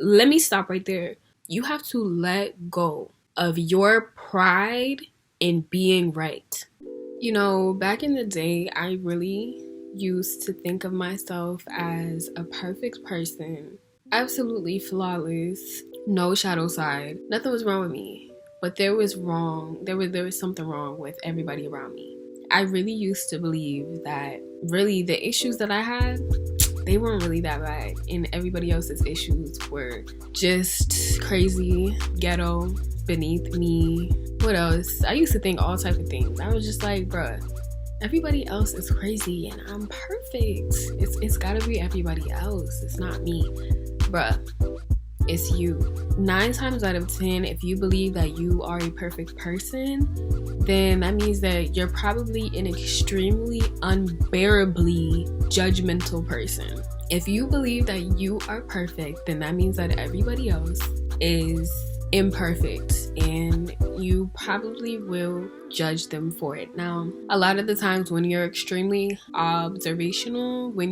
let me stop right there. You have to let go of your pride in being right. You know, back in the day, I really used to think of myself as a perfect person, absolutely flawless, no shadow side. Nothing was wrong with me, but there was something wrong with everybody around me. I really used to believe that really the issues that I had, they weren't really that bad, and everybody else's issues were just crazy, ghetto, beneath me. What else? I used to think all type of things. I was just like, bruh, everybody else is crazy and I'm perfect. It's gotta be everybody else. It's not me. Bruh, it's you. 9 times out of 10, if you believe that you are a perfect person, then that means that you're probably an extremely unbearably judgmental person. If you believe that you are perfect, then that means that everybody else is imperfect and you probably will judge them for it. Now, a lot of the times when you're extremely observational, why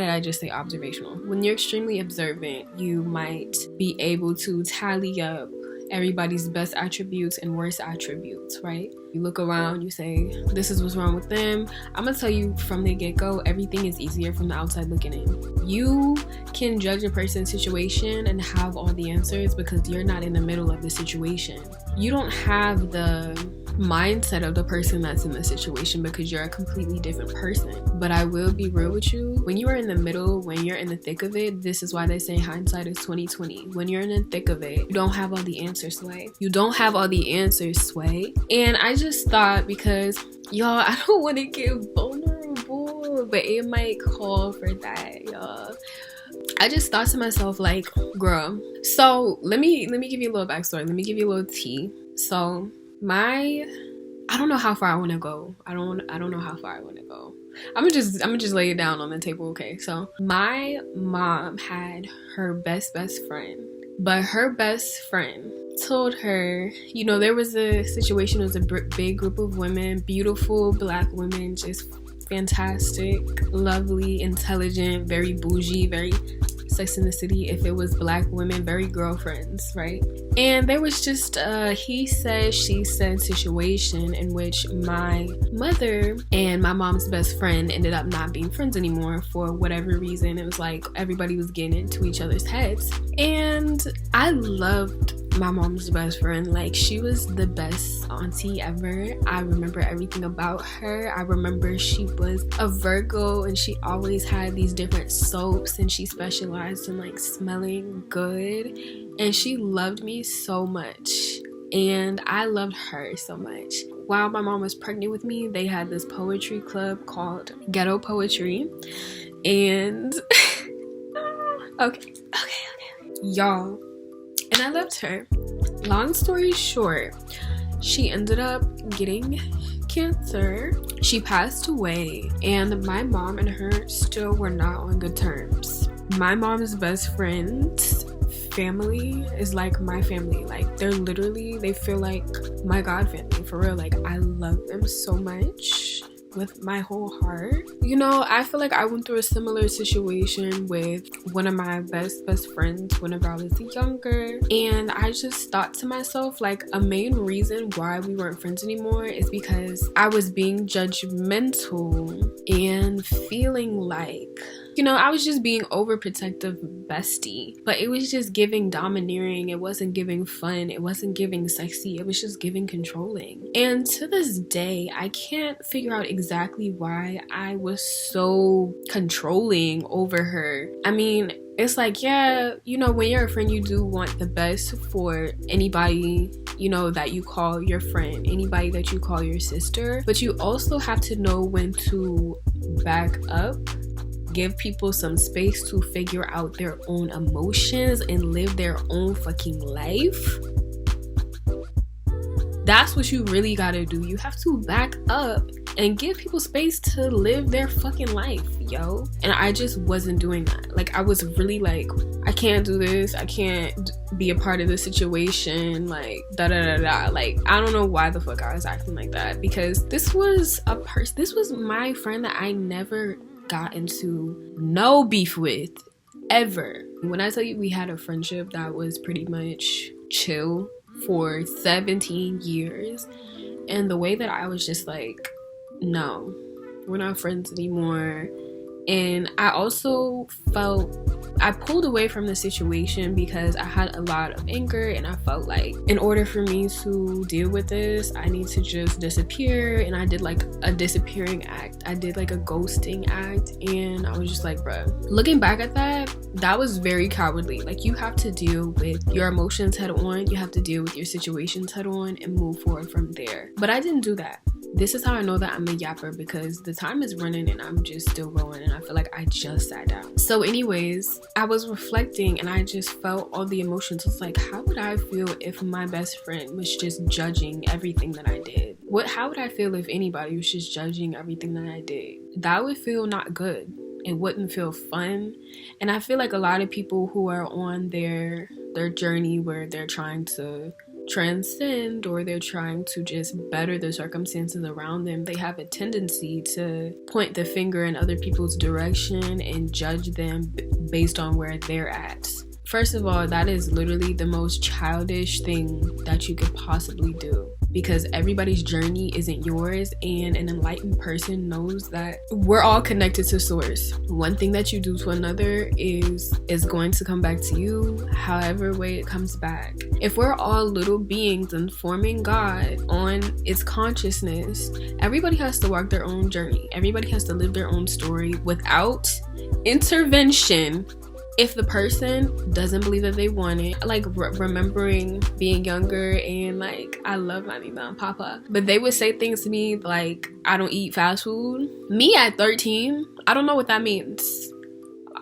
did I just say observational? When you're extremely observant, you might be able to tally up everybody's best attributes and worst attributes, right? You look around, you say, this is what's wrong with them. I'm gonna tell you from the get-go, everything is easier from the outside looking in. You can judge a person's situation and have all the answers because you're not in the middle of the situation. You don't have the mindset of the person that's in the situation because you're a completely different person. But I will be real with you, when you are in the middle, when you're in the thick of it, this is why they say hindsight is 20/20. When you're in the thick of it, you don't have all the answers, Sway. You don't have all the answers, Sway. And I just thought, because y'all, I don't want to get vulnerable, but it might call for that, y'all. I just thought to myself, like, girl, so let me give you a little backstory. Let me give you a little tea. So I don't know how far I want to go. I don't know how far I want to go. I'm gonna just lay it down on the table, okay? So my mom had her best friend, but her best friend told her, you know, there was a situation. It was a big group of women, beautiful Black women, just fantastic, lovely, intelligent, very bougie, very Sex in the City if it was Black women, very girlfriends, right? And there was just a he said, she said situation in which my mother and my mom's best friend ended up not being friends anymore for whatever reason. It was like everybody was getting into each other's heads. And I loved my mom's best friend. Like, she was the best auntie ever. I remember everything about her. I remember she was a Virgo and she always had these different soaps and she specialized in like smelling good, and she loved me so much and I loved her so much. While my mom was pregnant with me, they had this poetry club called Ghetto Poetry, and okay, y'all, and I loved her. Long story short, she ended up getting cancer. She passed away, and my mom and her still were not on good terms. My mom's best friend's family is like my family. Like, they feel like my god family, for real. Like, I love them so much with my whole heart. You know, I feel like I went through a similar situation with one of my best friends whenever I was younger, and I just thought to myself, like, a main reason why we weren't friends anymore is because I was being judgmental and feeling like, you know, I was just being overprotective bestie, but it was just giving domineering. It wasn't giving fun. It wasn't giving sexy. It was just giving controlling. And to this day, I can't figure out exactly why I was so controlling over her. I mean, it's like, yeah, you know, when you're a friend, you do want the best for anybody, you know, that you call your friend, anybody that you call your sister, but you also have to know when to back up, give people some space to figure out their own emotions and live their own fucking life. That's what you really gotta do. You have to back up and give people space to live their fucking life, yo. And I just wasn't doing that. Like, I was really like, I can't do this. I can't be a part of the situation. Like, da-da-da-da. Like, I don't know why the fuck I was acting like that, because this was my friend that I never got into no beef with ever. When I tell you we had a friendship that was pretty much chill for 17 years, and the way that I was just like, no, we're not friends anymore. And I also felt I pulled away from the situation because I had a lot of anger, and I felt like in order for me to deal with this, I need to just disappear. And I did like a disappearing act. I did like a ghosting act, and I was just like, bruh, looking back at that, that was very cowardly. Like, you have to deal with your emotions head on, you have to deal with your situations head on and move forward from there. But I didn't do that. This is how I know that I'm a yapper, because the time is running and I'm just still going, and I feel like I just sat down. So anyways, I was reflecting and I just felt all the emotions. It's like, how would I feel if my best friend was just judging everything that I did? How would I feel if anybody was just judging everything that I did? That would feel not good. It wouldn't feel fun. And I feel like a lot of people who are on their journey where they're trying to transcend, or they're trying to just better the circumstances around them, they have a tendency to point the finger in other people's direction and judge them based on where they're at. First of all, that is literally the most childish thing that you could possibly do, because everybody's journey isn't yours, and an enlightened person knows that we're all connected to source. One thing that you do to another is going to come back to you however way it comes back. If we're all little beings informing God on its consciousness, everybody has to walk their own journey. Everybody has to live their own story without intervention. If the person doesn't believe that they want it, like remembering being younger, and like, I love my mama and papa, but they would say things to me like, I don't eat fast food. Me at 13, I don't know what that means.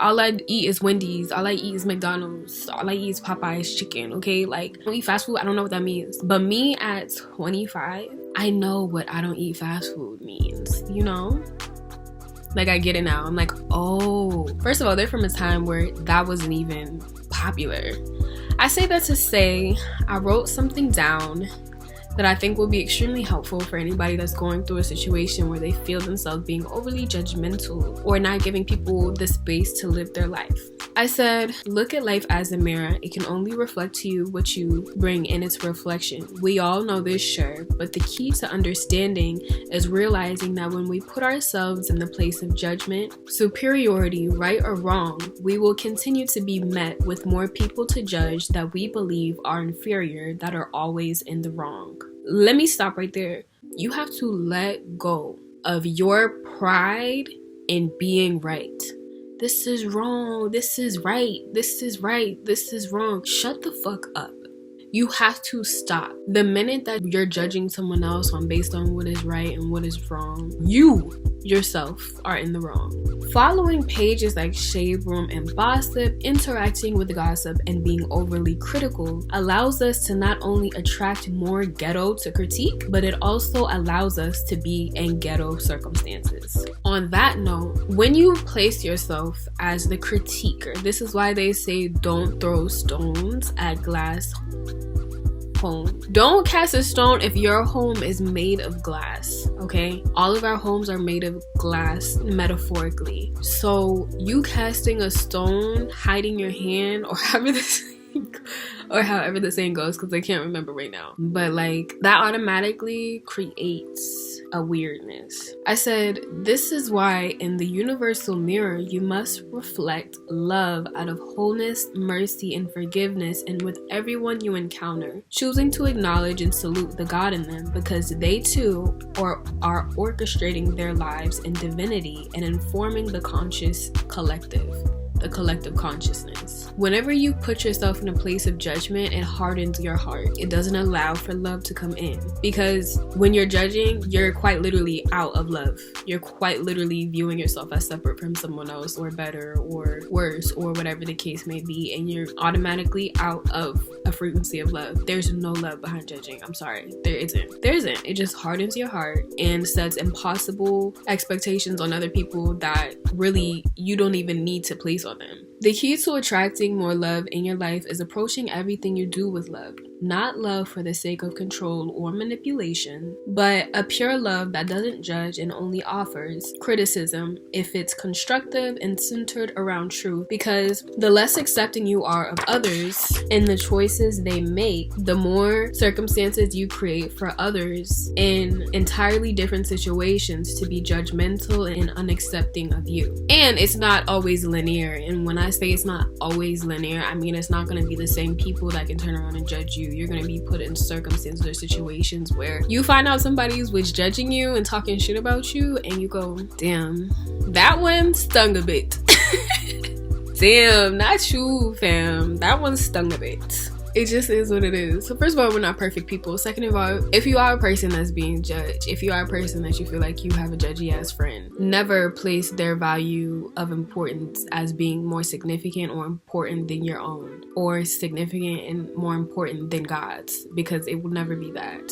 All I eat is Wendy's. All I eat is McDonald's. All I eat is Popeye's chicken, okay? Like, I don't eat fast food. I don't know what that means. But me at 25, I know what I don't eat fast food means, you know? Like, I get it now. I'm like, oh. First of all, they're from a time where that wasn't even popular. I say that to say, I wrote something down that I think will be extremely helpful for anybody that's going through a situation where they feel themselves being overly judgmental or not giving people the space to live their life. I said, look at life as a mirror. It can only reflect to you what you bring in its reflection. We all know this, sure, but the key to understanding is realizing that when we put ourselves in the place of judgment, superiority, right or wrong, we will continue to be met with more people to judge that we believe are inferior, that are always in the wrong. Let me stop right there. You have to let go of your pride in being right. This is wrong. This is right. This is right. This is wrong. Shut the fuck up. You have to stop. The minute that you're judging someone else based on what is right and what is wrong, you yourself are in the wrong. Following pages like Shade Room and Gossip, interacting with gossip, and being overly critical allows us to not only attract more ghetto to critique, but it also allows us to be in ghetto circumstances. On that note, when you place yourself as the critiquer, this is why they say don't throw stones at glass home. Don't cast a stone if your home is made of glass, okay? All of our homes are made of glass, metaphorically. So you casting a stone, hiding your hand, or however the saying goes, because I can't remember right now. But like, that automatically creates a weirdness. I said, this is why in the universal mirror, you must reflect love out of wholeness, mercy, and forgiveness, and with everyone you encounter, choosing to acknowledge and salute the God in them, because they too are orchestrating their lives in divinity and informing the conscious collective. The collective consciousness. Whenever you put yourself in a place of judgment, it hardens your heart. It doesn't allow for love to come in, because when you're judging, you're quite literally out of love. You're quite literally viewing yourself as separate from someone else, or better, or worse, or whatever the case may be, and you're automatically out of a frequency of love. There's no love behind judging. I'm sorry. There isn't. It just hardens your heart and sets impossible expectations on other people that really you don't even need to place on them. The key to attracting more love in your life is approaching everything you do with love. Not love for the sake of control or manipulation, but a pure love that doesn't judge and only offers criticism if it's constructive and centered around truth. Because the less accepting you are of others and the choices they make, the more circumstances you create for others in entirely different situations to be judgmental and unaccepting of you. And it's not always linear. And when I say it's not always linear, I mean it's not going to be the same people that can turn around and judge you. You're going to be put in circumstances or situations where you find out somebody's was judging you and talking shit about you, and you go, damn, that one stung a bit. Damn, not you, fam. That one stung a bit. It just is what it is. So first of all, we're not perfect people. Second of all, if you are a person that's being judged, if you are a person that you feel like you have a judgy ass friend, never place their value of importance as being more significant or important than your own, or significant and more important than God's, because it will never be that.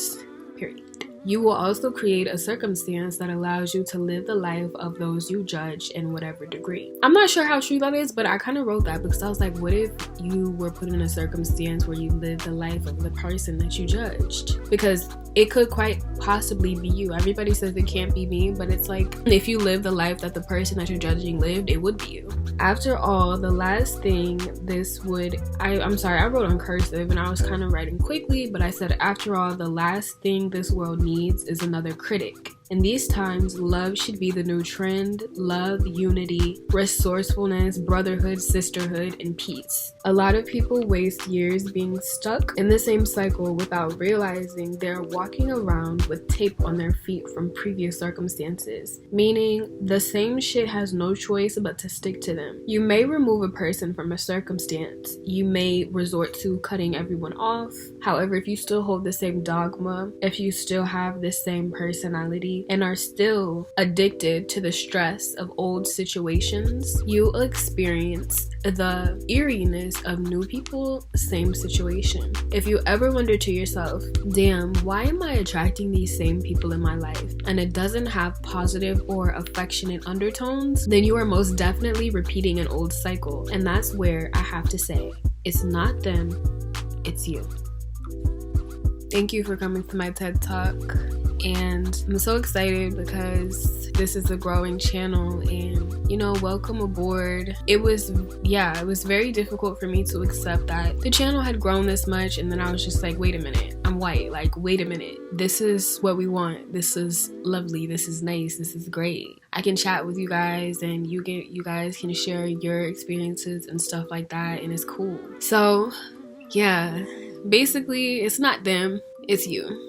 Period. You will also create a circumstance that allows you to live the life of those you judge in whatever degree. I'm not sure how true that is, but I kind of wrote that because I was like, what if you were put in a circumstance where you live the life of the person that you judged? Because it could quite possibly be you. Everybody says it can't be me, but it's like, if you live the life that the person that you're judging lived, it would be you. After all, the last thing this would, I'm sorry, I wrote on cursive and I was kind of writing quickly, but I said, after all, the last thing this world needs is another critic. In these times, love should be the new trend. Love, unity, resourcefulness, brotherhood, sisterhood, and peace. A lot of people waste years being stuck in the same cycle without realizing they're walking around with tape on their feet from previous circumstances, meaning the same shit has no choice but to stick to them. You may remove a person from a circumstance. You may resort to cutting everyone off. However, if you still hold the same dogma, if you still have the same personality, and are still addicted to the stress of old situations, you'll experience the eeriness of new people, same situation. If you ever wonder to yourself, damn, why am I attracting these same people in my life, and it doesn't have positive or affectionate undertones, then you are most definitely repeating an old cycle. And that's where I have to say, it's not them, it's you. Thank you for coming to my TED Talk. And I'm so excited because this is a growing channel, and welcome aboard. It was very difficult for me to accept that the channel had grown this much, and then I was just like, wait a minute, I'm white, like wait a minute, this is what we want, this is lovely, this is nice, this is great. I can chat with you guys and you guys can share your experiences and stuff like that, and it's cool. So yeah, basically it's not them, it's you.